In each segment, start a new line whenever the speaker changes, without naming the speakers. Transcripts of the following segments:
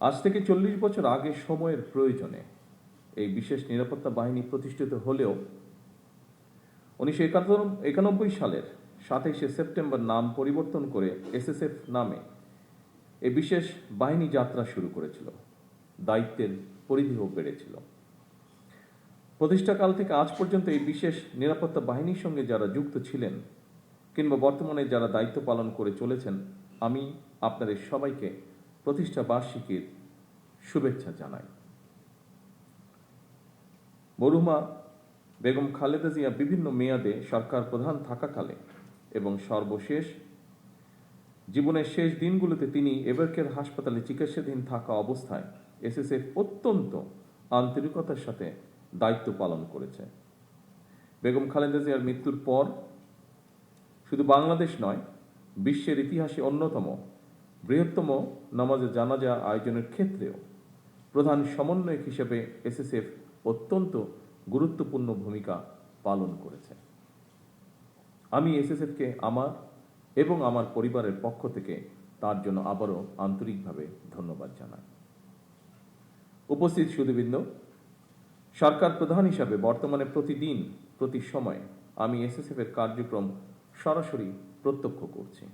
আজ থেকে 40 বছর আগে সময়ের প্রয়োজনে এই বিশেষ নিরাপত্তা বাহিনী প্রতিষ্ঠিত হলেও 1991 সালের 27শে সেপ্টেম্বর নাম পরিবর্তন করে এসএসএফ নামে এই বিশেষ বাহিনী যাত্রা শুরু করেছিল। দায়িত্বের পরিধিও বেড়েছিল। প্রতিষ্ঠাকাল থেকে আজ পর্যন্ত এই বিশেষ নিরাপত্তা বাহিনীর সঙ্গে যারা যুক্ত ছিলেন কিংবা বর্তমানে যারা দায়িত্ব পালন করে চলেছেন, আমি আপনাদের সবাইকে প্রতিষ্ঠা বার্ষিকীর শুভেচ্ছা জানাই। মরহুমা বেগম খালেদা জিয়া বিভিন্ন মেয়াদে সরকার প্রধান থাকাকালে এবং সর্বশেষ জীবনের শেষ দিনগুলোতে তিনি এভারকেয়ার হাসপাতালে চিকিৎসাধীন থাকা অবস্থায় এসএসএফ অত্যন্ত আন্তরিকতার সাথে দায়িত্ব পালন করেছে। বেগম খালেদা জিয়ার মৃত্যুর পর শুধু বাংলাদেশ নয়, বিশ্বের ইতিহাসে অন্যতম বৃহত্তম নামাজে জানাজা আয়োজনের ক্ষেত্রেও প্রধান সমন্বয়ক হিসেবে এসএসএফ অত্যন্ত গুরুত্বপূর্ণ ভূমিকা পালন করেছে। আমি এসএসএফকে আমার এবং আমার পরিবারের পক্ষ থেকে তার জন্য আবারও আন্তরিকভাবে ধন্যবাদ জানাই। উপস্থিত সুধীবৃন্দ, সরকার প্রধান হিসাবে বর্তমানে প্রতিদিন প্রতি সময় আমি এসএসএফ এর কার্যক্রম সরাসরি প্রত্যক্ষ করছি।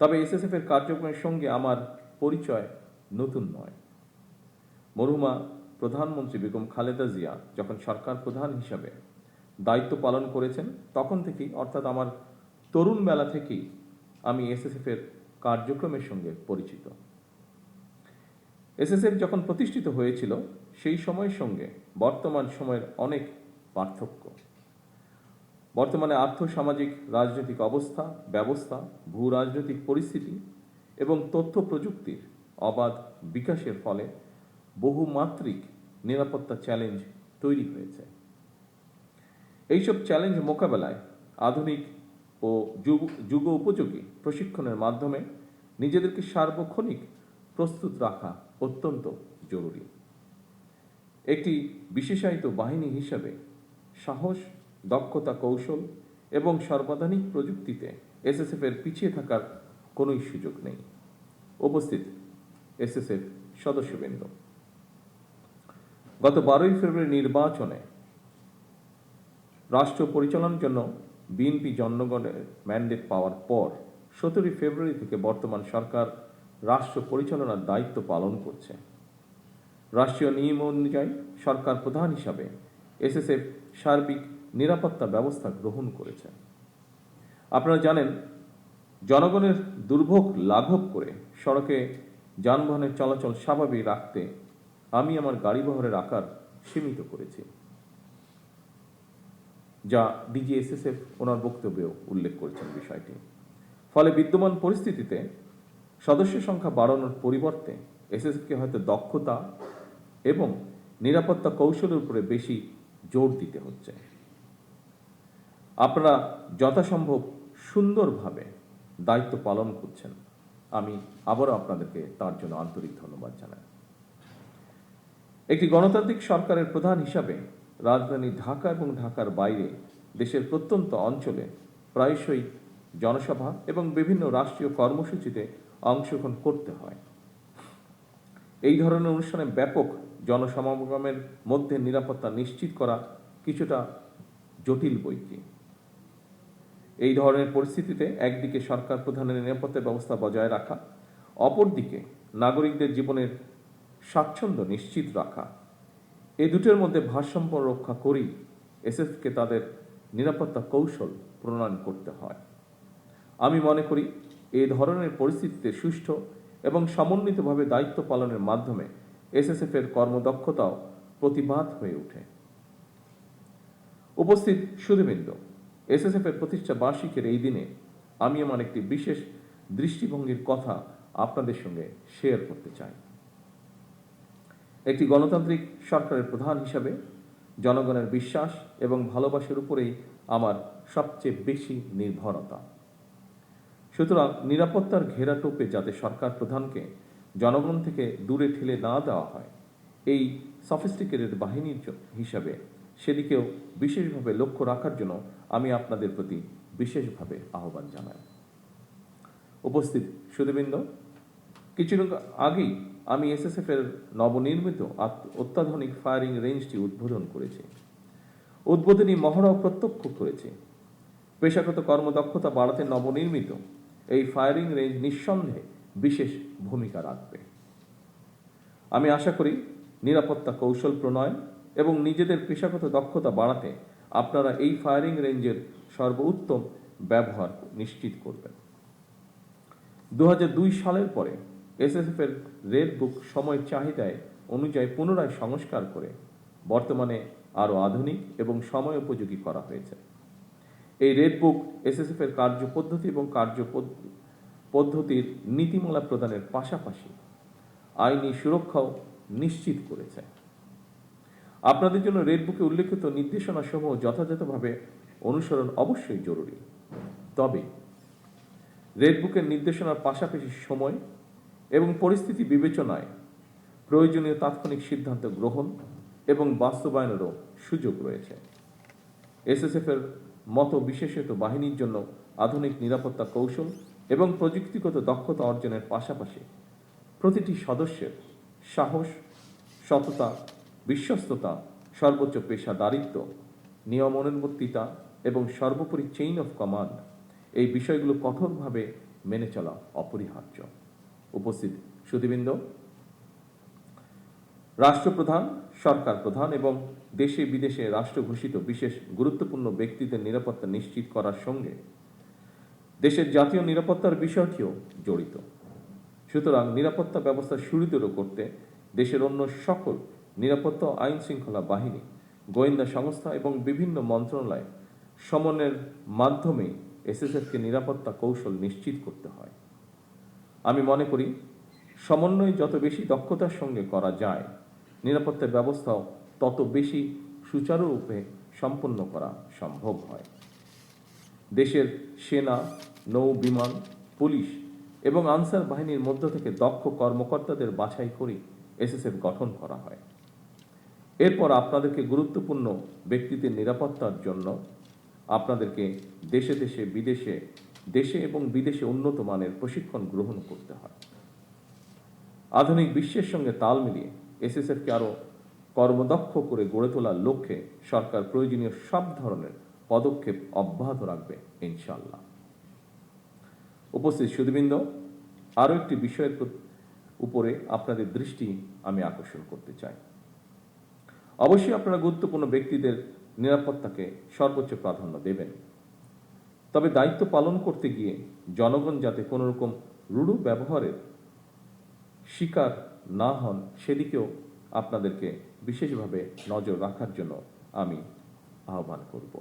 তবে এসএসএফ এর কার্যক্রমের সঙ্গে আমার পরিচয় নতুন নয়। মরহুমা প্রধানমন্ত্রী বেগম খালেদা জিয়া যখন সরকার প্রধান হিসাবে দায়িত্ব পালন করেছেন তখন থেকেই, অর্থাৎ আমার তরুণ বেলা থেকেই আমি এসএসএফ এর কার্যক্রমের সঙ্গে পরিচিত। এসএসএফ যখন প্রতিষ্ঠিত হয়েছিল সেই সময়ের সঙ্গে বর্তমান সময়ের অনেক পার্থক্য। বর্তমানে আর্থসামাজিক রাজনৈতিক অবস্থা ব্যবস্থা, ভূ রাজনৈতিক পরিস্থিতি এবং তথ্য প্রযুক্তির অবাধ বিকাশের ফলে বহুমাত্রিক নিরাপত্তা চ্যালেঞ্জ তৈরি হয়েছে। এইসব চ্যালেঞ্জ মোকাবেলায় আধুনিক ও যুগ উপযোগী প্রশিক্ষণের মাধ্যমে নিজেদেরকে সার্বক্ষণিক প্রস্তুত রাখা অত্যন্ত জরুরি। একটি বিশেষায়িত বাহিনী হিসাবে সাহস, দক্ষতা, কৌশল এবং সর্বাধুনিক প্রযুক্তিতে এসএসএফ এর পিছিয়ে থাকার কোনো সুযোগ নেই। উপস্থিত এসএসএফ সদস্যবৃন্দ, গত 12ই ফেব্রুয়ারি নির্বাচনে রাষ্ট্র পরিচালনার জন্য বিএনপি জনগণের ম্যান্ডেট পাওয়ার পর 17ই ফেব্রুয়ারি থেকে বর্তমান সরকার রাষ্ট্র পরিচালনার দায়িত্ব পালন করছে। রাষ্ট্রীয় নিয়ম অনুযায়ী সরকার প্রধান হিসাবে এসএসএফ সার্বিক নিরাপত্তা ব্যবস্থা গ্রহণ করেছে। আপনারা জানেন, জনগণের দুর্ভোগ লাঘব করে সড়কে যানবাহনের চলাচল স্বাভাবিক রাখতে আমি আমার গাড়িবহরের আকার সীমিত করেছি, যা ডিজি এসএসএফ ওনার বক্তব্যেও উল্লেখ করেছেন বিষয়টি। ফলে বিদ্যমান পরিস্থিতিতে সদস্য সংখ্যা বাড়ানোর পরিবর্তে এসএসএফকে হয়তো দক্ষতা এবং নিরাপত্তা কৌশলের উপরে বেশি জোর দিতে হচ্ছে। আপনারা যথাসম্ভব সুন্দরভাবে দায়িত্ব পালন করছেন। আমি আবারও আপনাদেরকে তার জন্য আন্তরিক ধন্যবাদ জানাই। একটি গণতান্ত্রিক সরকারের প্রধান হিসাবে রাজধানী ঢাকা এবং ঢাকার বাইরে দেশের প্রত্যন্ত অঞ্চলে প্রায়শই জনসভা এবং বিভিন্ন রাষ্ট্রীয় কর্মসূচিতে অংশগ্রহণ করতে হয়। এই ধরনের অনুষ্ঠানে ব্যাপক জনসমাগমের মধ্যে নিরাপত্তা নিশ্চিত করা কিছুটা জটিল বৈকি। এই ধরনের পরিস্থিতিতে একদিকে সরকার প্রধানের নিরাপত্তা ব্যবস্থা বজায় রাখা, অপরদিকে নাগরিকদের জীবনের স্বাচ্ছন্দ্য নিশ্চিত রাখা, এই দুটোর মধ্যে ভারসাম্য রক্ষা করেই এসএসএফকে তাদের নিরাপত্তা কৌশল প্রণয়ন করতে হয়। আমি মনে করি এই ধরনের পরিস্থিতিতে সুষ্ঠু এবং সমন্বিতভাবে দায়িত্ব পালনের মাধ্যমে এসএসএফ এর কর্মদক্ষতাও প্রতিভাত হয়ে ওঠে। উপস্থিত সুধীবৃন্দ, এসএসএফ এর প্রতিষ্ঠা বার্ষিকীর এই দিনে আমি আমার একটি বিশেষ দৃষ্টিভঙ্গির কথা আপনাদের সঙ্গে শেয়ার করতে চাই। একটি গণতান্ত্রিক সরকারের প্রধান হিসাবে জনগণের বিশ্বাস এবং ভালোবাসার উপরেই আমার সবচেয়ে বেশি নির্ভরতা। সুতরাং নিরাপত্তার ঘেরাটোপে যাতে সরকার প্রধানকে জনগণ থেকে দূরে ঠেলে না দেওয়া হয়, এই সফিস্টিকেটেড বাহিনীর হিসাবে সেদিকেও বিশেষভাবে লক্ষ্য রাখার জন্য আমি আপনাদের প্রতি বিশেষভাবে আহ্বান জানাই। উপস্থিত সুধীবৃন্দ, কিছুদিন আগেই আমি এসএসএফ এর নবনির্মিত অত্যাধুনিক ফায়ারিং রেঞ্জটি উদ্বোধন করেছি। উদ্বোধনী মহড়াও প্রত্যক্ষ করেছি। পেশাগত কর্মদক্ষতা বাড়াতে নবনির্মিত এই ফায়ারিং রেঞ্জ নিঃসন্দেহে বিশেষ ভূমিকা রাখবে। আমি আশা করি নিরাপত্তা কৌশল প্রণয়ন এবং নিজেদের পেশাগত দক্ষতা বাড়াতে আপনারা এই ফায়ারিং রেঞ্জের সর্বোত্তম ব্যবহার নিশ্চিত করবেন। 2002 সালের পরে এসএসএফ এর রেড বুক সময়ের চাহিদায় অনুযায়ী পুনরায় সংস্কার করে বর্তমানে আরও আধুনিক এবং সময় উপযোগী করা হয়েছে। এই রেড বুক এসএসএফ এর কার্যপদ্ধতি এবং পদ্ধতির নীতিমালা প্রদানের পাশাপাশি আইনি সুরক্ষাও নিশ্চিত করেছে। আপনাদের জন্য রেড বুকে উল্লেখিত নির্দেশনাসমূহ যথাযথভাবে অনুসরণ অবশ্যই জরুরি। তবে রেড বুকের নির্দেশনার পাশাপাশি সময় এবং পরিস্থিতি বিবেচনায় প্রয়োজনীয় তাৎক্ষণিক সিদ্ধান্ত গ্রহণ এবং বাস্তবায়নেরও সুযোগ রয়েছে। এসএসএফ এর মতো বিশেষায়িত বাহিনীর জন্য আধুনিক নিরাপত্তা কৌশল এবং প্রযুক্তিগত দক্ষতা অর্জনের পাশাপাশি প্রতিটি সদস্যের সাহস, সততা, বিশ্বস্ততা, সর্বোচ্চ পেশাদারিত্ব, নিয়মানুবর্তিতা এবং সর্বোপরি চেইন অফ কমান্ড, এই বিষয়গুলো কঠোরভাবে মেনে চলা অপরিহার্য। উপস্থিত সুধীবৃন্দ, রাষ্ট্রপ্রধান, সরকার প্রধান এবং দেশে বিদেশে রাষ্ট্র ঘোষিত বিশেষ গুরুত্বপূর্ণ ব্যক্তিদের নিরাপত্তা নিশ্চিত করার সঙ্গে দেশের জাতীয় নিরাপত্তার বিষয়টিও জড়িত। সুতরাং নিরাপত্তা ব্যবস্থা সুদৃঢ় করতে দেশের অন্য সকল নিরাপত্তা আইন শৃঙ্খলা বাহিনী, গোয়েন্দা সংস্থা এবং বিভিন্ন মন্ত্রণালয় সমন্বয়ের মাধ্যমে এসএসএফকে নিরাপত্তা কৌশল নিশ্চিত করতে হয়। আমি মনে করি সমন্বয় যত বেশি দক্ষতার সঙ্গে করা যায়, নিরাপত্তা ব্যবস্থাও তত বেশি সুচারুরূপে সম্পন্ন করা সম্ভব হয়। দেশের সেনা, নৌ বিমান, পুলিশ এবং আনসার বাহিনীর মধ্য থেকে দক্ষ কর্মকর্তাদের বাছাই করে এসএসএফ গঠন করা হয়। এরপর আপনাদেরকে গুরুত্বপূর্ণ ব্যক্তিদের নিরাপত্তার জন্য আপনাদেরকে দেশে এবং বিদেশে উন্নত মানের প্রশিক্ষণ গ্রহণ করতে হয়। আধুনিক বিশ্বের সঙ্গে তাল মিলিয়ে এসএসএফকে আরও কর্মদক্ষ করে গড়ে তোলার লক্ষ্যে সরকার প্রয়োজনীয় সব ধরনের পদক্ষেপ অব্যাহত রাখবে ইনশাআল্লাহ। উপস্থিত সুধীবৃন্দ, আরও একটি বিষয়ের উপরে আপনাদের দৃষ্টি আমি আকর্ষণ করতে চাই। অবশ্যই আপনারা গুরুত্বপূর্ণ ব্যক্তিদের নিরাপত্তাকে সর্বোচ্চ প্রাধান্য দেবেন। তবে দায়িত্ব পালন করতে গিয়ে জনগণ যাতে কোনো রকম রূঢ় ব্যবহারের শিকার না হন, সেদিকেও আপনাদেরকে বিশেষভাবে নজর রাখার জন্য আমি আহ্বান করব।